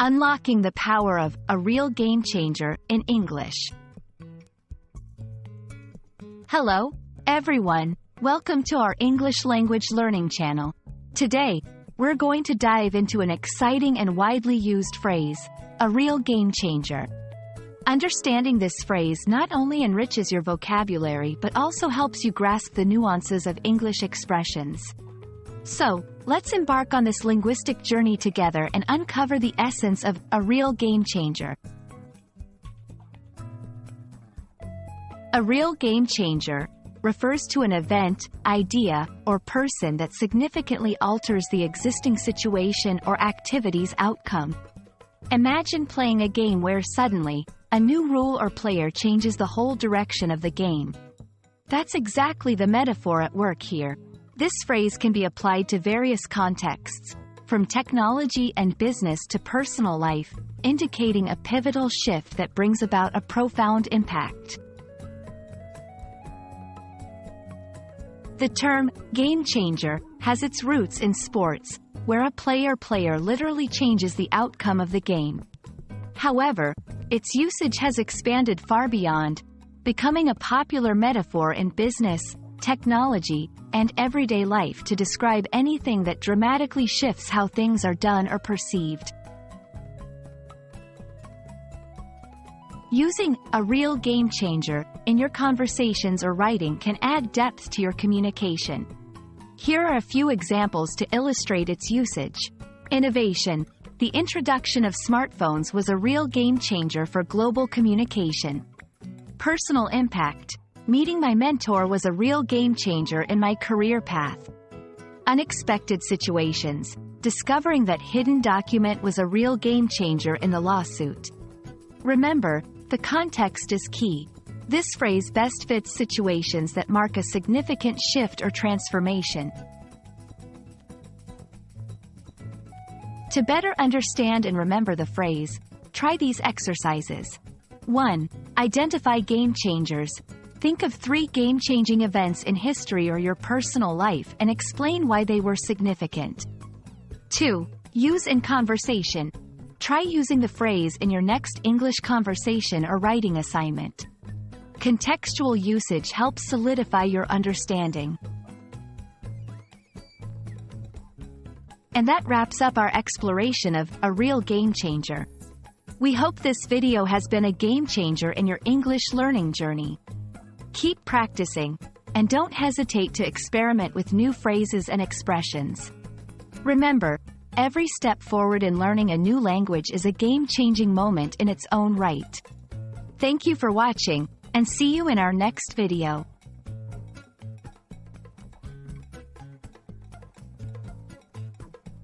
Unlocking the power of a real game changer in English. Hello, everyone. Welcome to our English language learning channel. Today, we're going to dive into an exciting and widely used phrase, a real game changer. Understanding this phrase not only enriches your vocabulary but also helps you grasp the nuances of English expressions. So, let's embark on this linguistic journey together and uncover the essence of a real game changer. A real game changer refers to an event, idea, or person that significantly alters the existing situation or activity's outcome. Imagine playing a game where suddenly, a new rule or player changes the whole direction of the game. That's exactly the metaphor at work here. This phrase can be applied to various contexts, from technology and business to personal life, indicating a pivotal shift that brings about a profound impact. The term game changer has its roots in sports, where a player literally changes the outcome of the game. However, its usage has expanded far beyond, becoming a popular metaphor in business, technology, and everyday life to describe anything that dramatically shifts how things are done or perceived. Using a real game changer in your conversations or writing can add depth to your communication. Here are a few examples to illustrate its usage. Innovation. The introduction of smartphones was a real game changer for global communication. Personal impact. Meeting my mentor was a real game changer in my career path. Unexpected situations. Discovering that hidden document was a real game changer in the lawsuit. Remember, the context is key. This phrase best fits situations that mark a significant shift or transformation. To better understand and remember the phrase, try these exercises. 1. Identify game changers. Think of 3 game-changing events in history or your personal life and explain why they were significant. 2. Use in conversation. Try using the phrase in your next English conversation or writing assignment. Contextual usage helps solidify your understanding. And that wraps up our exploration of a real game changer. We hope this video has been a game changer in your English learning journey. Keep practicing, and don't hesitate to experiment with new phrases and expressions. Remember, every step forward in learning a new language is a game-changing moment in its own right. Thank you for watching, and see you in our next video.